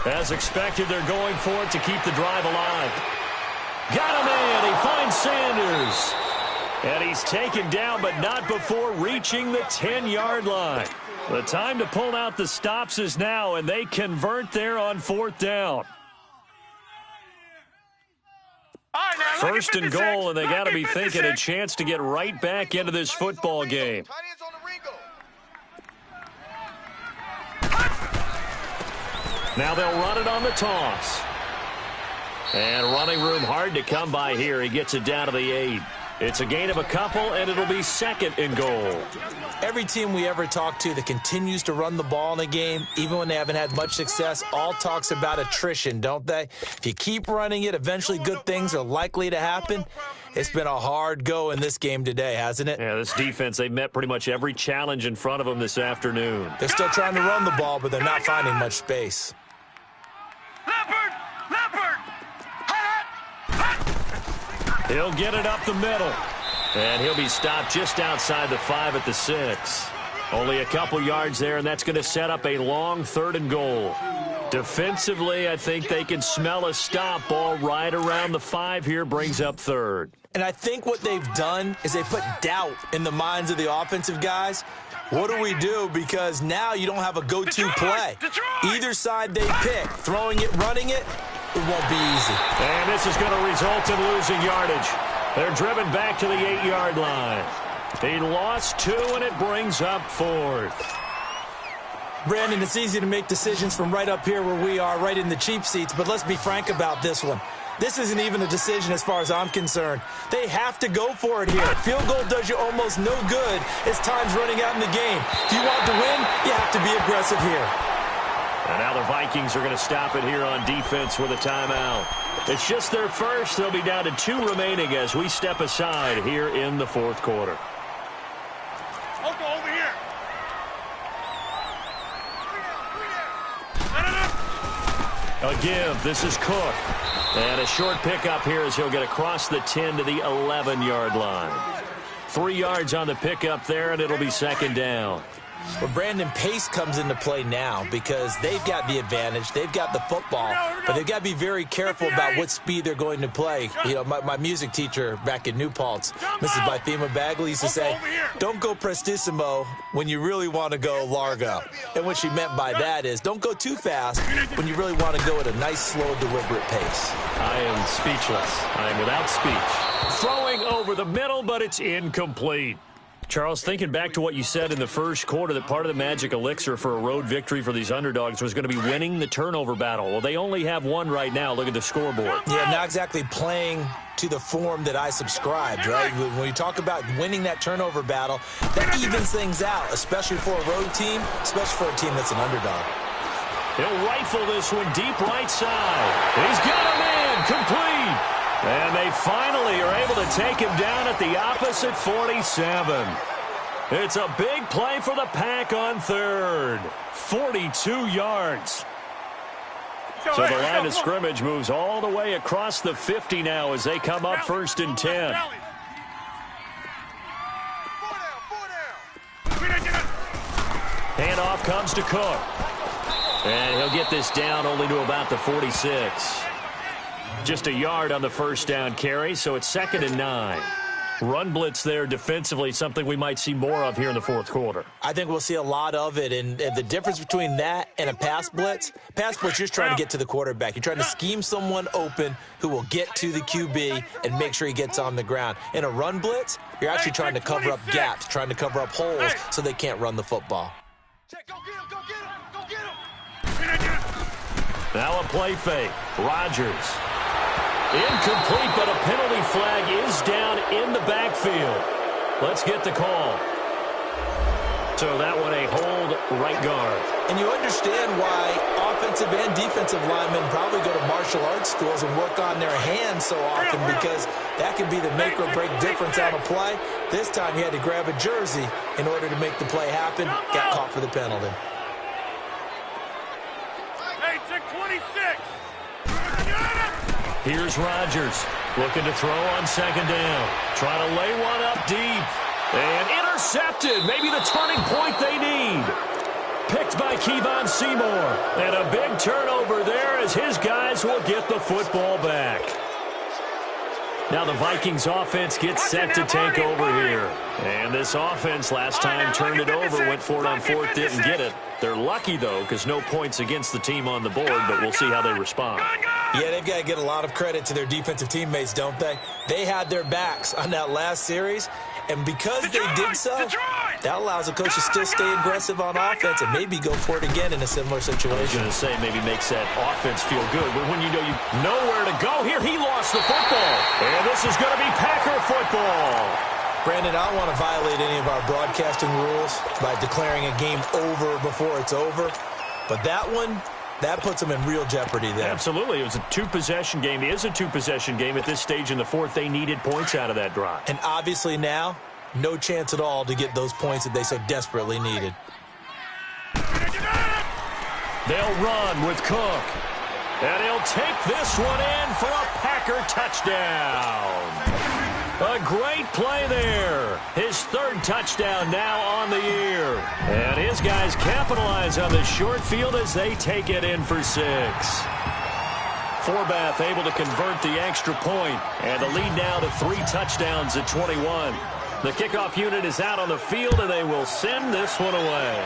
As expected, they're going for it to keep the drive alive. Got him in. He finds Sanders. And he's taken down, but not before reaching the 10-yard line. The time to pull out the stops is now, and they convert there on 4th down. All right, now, 1st and goal, and they got to be thinking a chance to get right back into this football game. Tight ends on the Ringo. Now they'll run it on the toss. And running room hard to come by here. He gets it down to the 8. It's a gain of a couple, and it'll be 2nd and goal. Every team we ever talk to that continues to run the ball in a game, even when they haven't had much success, all talks about attrition, don't they? If you keep running it, eventually good things are likely to happen. It's been a hard go in this game today, hasn't it? Yeah, this defense, they've met pretty much every challenge in front of them this afternoon. They're still trying to run the ball, but they're not finding much space. Leopard! Leopard! He'll get it up the middle. And he'll be stopped just outside the 5 at the 6. Only a couple yards there, and that's going to set up a long 3rd and goal. Defensively, I think they can smell a stop. Ball right around the 5 here, brings up 3rd. And I think what they've done is they put doubt in the minds of the offensive guys. What do we do? Because now you don't have a go-to play. Either side they pick, throwing it, running it, it won't be easy. And this is going to result in losing yardage. They're driven back to the 8-yard line. He lost 2, and it brings up 4th. Brandon, it's easy to make decisions from right up here where we are, right in the cheap seats, but let's be frank about this one. This isn't even a decision as far as I'm concerned. They have to go for it here. Field goal does you almost no good as time's running out in the game. If you want to win, you have to be aggressive here. And now the Vikings are going to stop it here on defense with a timeout. It's just their first. They'll be down to 2 remaining as we step aside here in the 4th quarter. Uncle, over here. A give. This is Cook. And a short pickup here as he'll get across the 10 to the 11-yard line. 3 yards on the pickup there, and it'll be 2nd down. Well, Brandon, pace comes into play now because they've got the advantage. They've got the football, but they've got to be very careful about what speed they're going to play. You know, my music teacher back in New Paltz, Mrs. Bythema Bagley, used to say, don't go prestissimo when you really want to go largo. And what she meant by that is don't go too fast when you really want to go at a nice, slow, deliberate pace. I am speechless. I am without speech. Throwing over the middle, but it's incomplete. Charles, thinking back to what you said in the first quarter, that part of the magic elixir for a road victory for these underdogs was going to be winning the turnover battle. Well, they only have one right now. Look at the scoreboard. Yeah, not exactly playing to the form that I subscribed, right? When you talk about winning that turnover battle, that evens things out, especially for a road team, especially for a team that's an underdog. He'll rifle this one deep right side. He's got him in, complete. And they finally are able to take him down at the opposite 47. It's a big play for the Pack on 3rd. 42 yards. So the line of scrimmage moves all the way across the 50 now as they come up 1st and 10. Handoff comes to Cook. And he'll get this down only to about the 46. Just a yard on the first down carry, so it's 2nd and 9. Run blitz there defensively, something we might see more of here in the 4th quarter. I think we'll see a lot of it, and the difference between that and a pass blitz, you're just trying to get to the quarterback. You're trying to scheme someone open who will get to the QB and make sure he gets on the ground. In a run blitz, you're actually trying to cover up gaps, trying to cover up holes so they can't run the football. Go get him, go get him, go get him. Now a play fake. Rodgers. Incomplete, but a penalty flag is down in the backfield. Let's get the call. So that one a hold right guard. And you understand why offensive and defensive linemen probably go to martial arts schools and work on their hands so often, because that can be the make or break difference on a play. This time he had to grab a jersey in order to make the play happen. Got caught for the penalty. Hey, check 26. Here's Rodgers looking to throw on 2nd down. Trying to lay one up deep. And intercepted. Maybe the turning point they need. Picked by Kevon Seymour. And a big turnover there as his guys will get the football back. Now the Vikings offense gets set to take over here. And this offense last time turned it over, went for it on 4th, didn't get it. They're lucky, though, because no points against the team on the board, but we'll see how they respond. Yeah, they've got to get a lot of credit to their defensive teammates, don't they? They had their backs on that last series, and because they did so, that allows the coach to still stay aggressive on offense and maybe go for it again in a similar situation. I was going to say maybe makes that offense feel good, but when you know where to go, here he lost the football. And this is going to be Packer football. Brandon, I don't want to violate any of our broadcasting rules by declaring a game over before it's over, but that one, that puts them in real jeopardy there. Absolutely. It was a two-possession game. It is a two-possession game. At this stage in the 4th, they needed points out of that drive. And obviously now, no chance at all to get those points that they so desperately needed. They'll run with Cook. And he'll take this one in for a Packer touchdown. A great play there. His third touchdown now on the year. And his guys capitalize on the short field as they take it in for 6. Forbath able to convert the extra point, and the lead now to 3 touchdowns at 21. The kickoff unit is out on the field, and they will send this one away.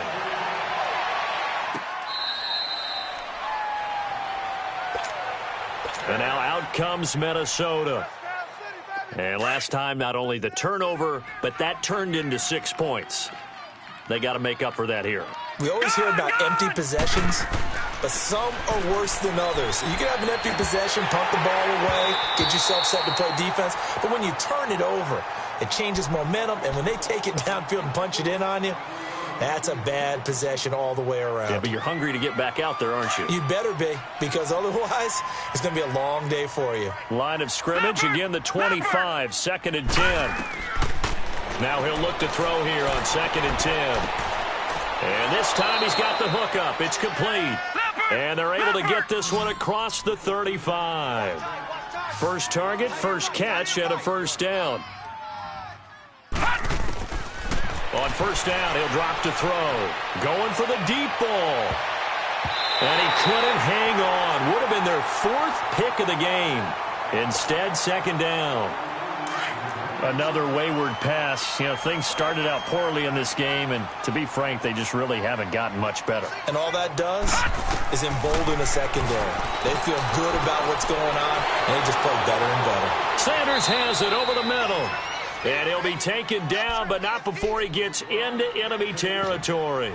And now out comes Minnesota. And last time, not only the turnover, but that turned into 6 points. They got to make up for that here. We always hear about empty possessions, but some are worse than others. You can have an empty possession, punt the ball away, get yourself set to play defense, but when you turn it over, it changes momentum, and when they take it downfield and punch it in on you, that's a bad possession all the way around. Yeah, but you're hungry to get back out there, aren't you? You better be, because otherwise it's going to be a long day for you. Line of scrimmage, again the 25, 2nd and 10. Now he'll look to throw here on 2nd and 10. And this time he's got the hook up. It's complete. And they're able to get this one across the 35. First target, first catch, and a first down. On first down, he'll drop to throw. Going for the deep ball. And he couldn't hang on. Would have been their 4th pick of the game. Instead, 2nd down. Another wayward pass. You know, things started out poorly in this game, and to be frank, they just really haven't gotten much better. And all that does is embolden a secondary. They feel good about what's going on, and they just play better and better. Sanders has it over the middle. And he'll be taken down, but not before he gets into enemy territory.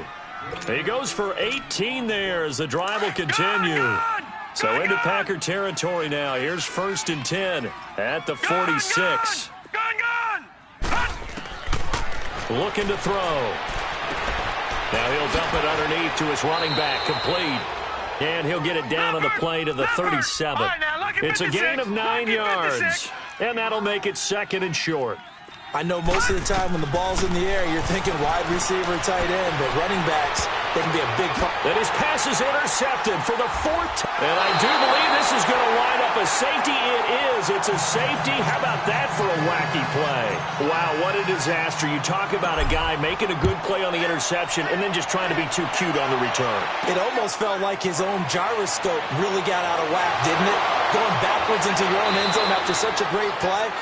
He goes for 18 there as the drive will continue. So into Packer territory now. Here's 1st and 10 at the 46. Looking to throw. Now he'll dump it underneath to his running back, complete. And he'll get it down on the play to the 37. It's a gain of 9 yards. And that'll make it 2nd and short. I know most of the time when the ball's in the air, you're thinking wide receiver, tight end, but running backs, they can be a big part. And his pass is intercepted for the 4th. And I do believe this is going to wind up a safety. It is. It's a safety. How about that for a wacky play? Wow, what a disaster. You talk about a guy making a good play on the interception and then just trying to be too cute on the return. It almost felt like his own gyroscope really got out of whack, didn't it? Going backwards into your own end zone after such a great play.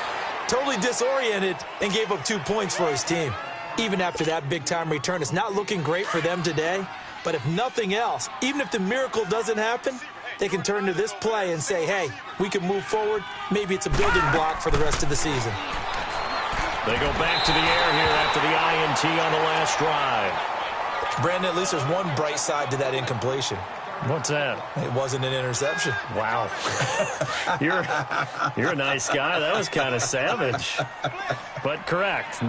Totally disoriented and gave up 2 points for his team. Even after that big-time return, it's not looking great for them today. But if nothing else, even if the miracle doesn't happen, they can turn to this play and say, hey, we can move forward. Maybe it's a building block for the rest of the season. They go back to the air here after the INT on the last drive. Brandon, at least there's one bright side to that incompletion. What's that? It wasn't an interception. Wow. You're a nice guy. That was kind of savage. But correct.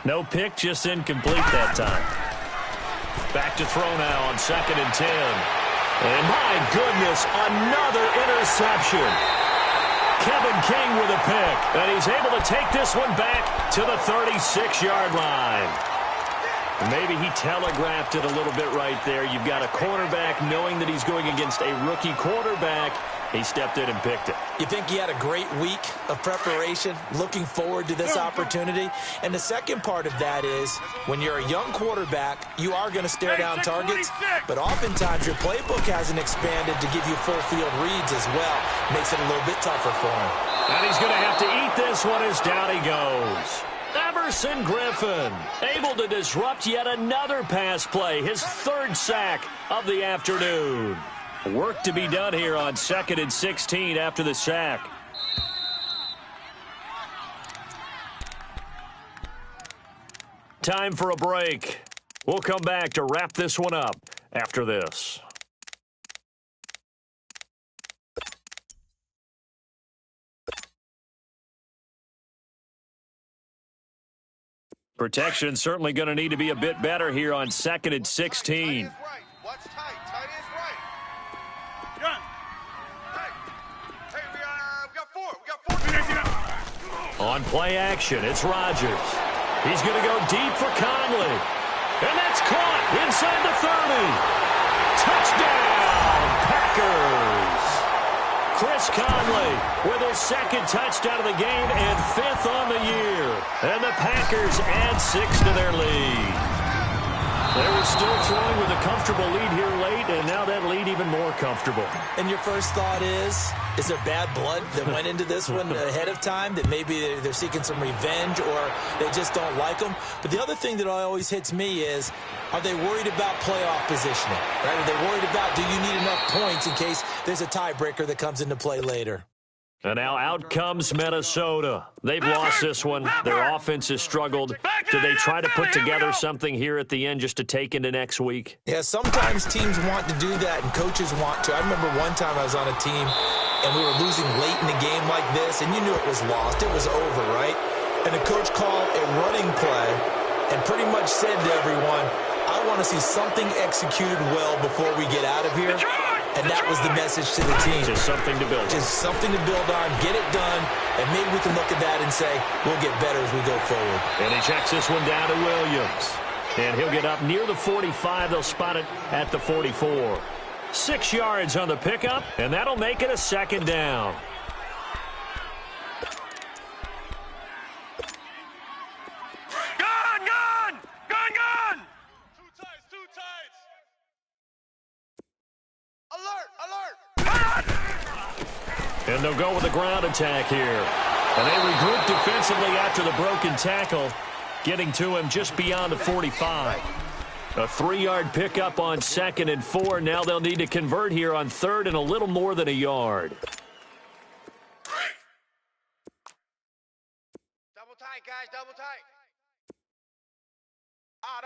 No pick, just incomplete that time. Back to throw now on 2nd and 10. And my goodness, another interception. Kevin King with a pick. And he's able to take this one back to the 36-yard line. Maybe he telegraphed it a little bit right there. You've got a cornerback knowing that he's going against a rookie quarterback. He stepped in and picked it. You think he had a great week of preparation, looking forward to this opportunity? And the second part of that is, when you're a young quarterback, you are going to stare down targets, but oftentimes your playbook hasn't expanded to give you full field reads as well. Makes it a little bit tougher for him. And he's going to have to eat this one as down he goes. Everson Griffin able to disrupt yet another pass play, his 3rd sack of the afternoon. Work to be done here on 2nd and 16 after the sack. Time for a break. We'll come back to wrap this one up after this. Protection certainly going to need to be a bit better here on 2nd and 16. Tight is right. Watch tight. Tight is right. Gun. Hey, we got 4. On play action, it's Rodgers. He's going to go deep for Conley. And that's caught inside the 30. Touchdown, Packers. Conley with his second touchdown of the game and 5th on the year. And the Packers add 6 to their lead. They were still throwing with a comfortable lead here late, and now that lead even more comfortable. And your first thought is there bad blood that went into this one ahead of time, that maybe they're seeking some revenge or they just don't like them? But the other thing that always hits me is, are they worried about playoff positioning? Right? Are they worried about, do you need enough points in case there's a tiebreaker that comes into play later? And now out comes Minnesota. They've lost this one. Their offense has struggled. Do they try to put together something here at the end just to take into next week? Yeah, sometimes teams want to do that and coaches want to. I remember one time I was on a team and we were losing late in the game like this, and you knew it was lost. It was over, right? And the coach called a running play and pretty much said to everyone, I want to see something executed well before we get out of here. And that was the message to the team. Just something to build on. Just something to build on, get it done, and maybe we can look at that and say, we'll get better as we go forward. And he checks this one down to Williams. And he'll get up near the 45. They'll spot it at the 44. 6 yards on the pickup, and that'll make it a second down. Gun! Too tight. Alert! And they'll go with the ground attack here. And they regroup defensively after the broken tackle, getting to him just beyond the 45. A 3-yard pickup on 2nd and 4. Now they'll need to convert here on 3rd and a little more than a yard. Double tight, guys, double tight. Odd.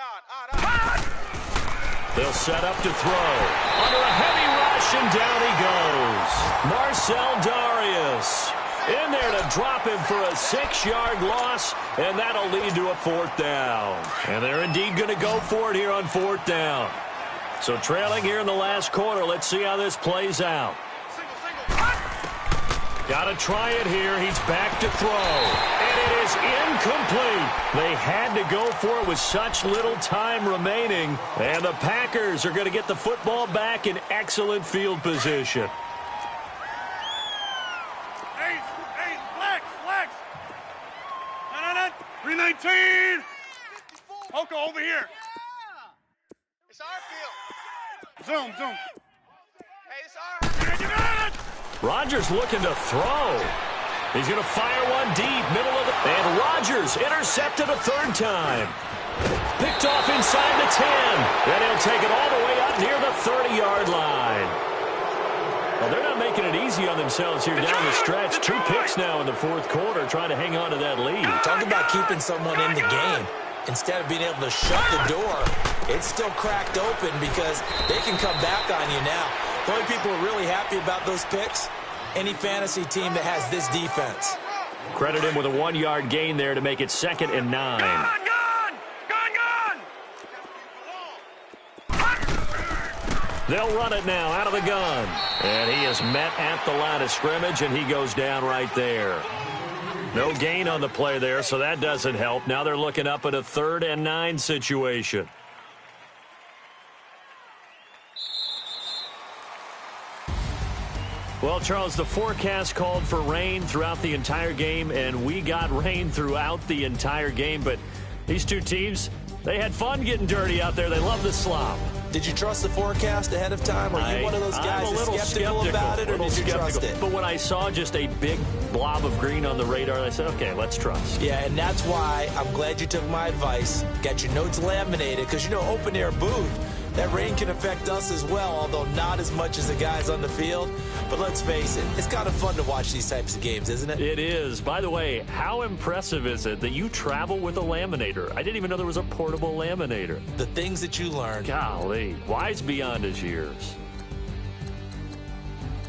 They'll set up to throw. Under a heavy rush, and down he goes. Marcel Darius in there to drop him for a 6-yard loss, and that'll lead to a 4th down. And they're indeed going to go for it here on 4th down. So trailing here in the last quarter, let's see how this plays out. Got to try it here. He's back to throw. And it is incomplete. They had to go for it with such little time remaining. And the Packers are going to get the football back in excellent field position. Ace, flex. No. 319. Poco over here. It's our field. Zoom. Hey, it's our. You got it. Rodgers looking to throw. He's going to fire one deep, middle of the... And Rodgers intercepted a 3rd time. Picked off inside the 10. And he'll take it all the way up near the 30-yard line. Well, they're not making it easy on themselves here down the stretch. 2 picks now in the 4th quarter, trying to hang on to that lead. Talk about keeping someone in the game. Instead of being able to shut the door, it's still cracked open because they can come back on you now. The only people who are really happy about those picks, any fantasy team that has this defense. Credit him with a 1-yard gain there to make it 2nd and 9. Gun! They'll run it now out of the gun. And he is met at the line of scrimmage, and he goes down right there. No gain on the play there, so that doesn't help. Now they're looking up at a 3rd and 9 situation. Well, Charles, the forecast called for rain throughout the entire game, and we got rain throughout the entire game. But these two teams, they had fun getting dirty out there. They love the slop. Did you trust the forecast ahead of time? Are you one of those guys that's skeptical about it, or did you trust it? But when I saw just a big blob of green on the radar, I said, okay, let's trust. Yeah, and that's why I'm glad you took my advice. Got your notes laminated, because, you know, open-air booth, that rain can affect us as well, although not as much as the guys on the field. But let's face it, it's kind of fun to watch these types of games, isn't it? It is. By the way, how impressive is it that you travel with a laminator? I didn't even know there was a portable laminator. The things that you learn. Golly, wise beyond his years.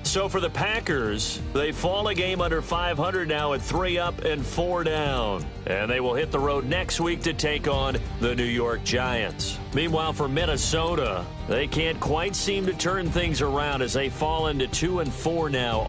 So for the Packers, they fall a game under 500 now at 3 up and 4 down. And they will hit the road next week to take on the New York Giants. Meanwhile, for Minnesota, they can't quite seem to turn things around as they fall into 2 and 4 now.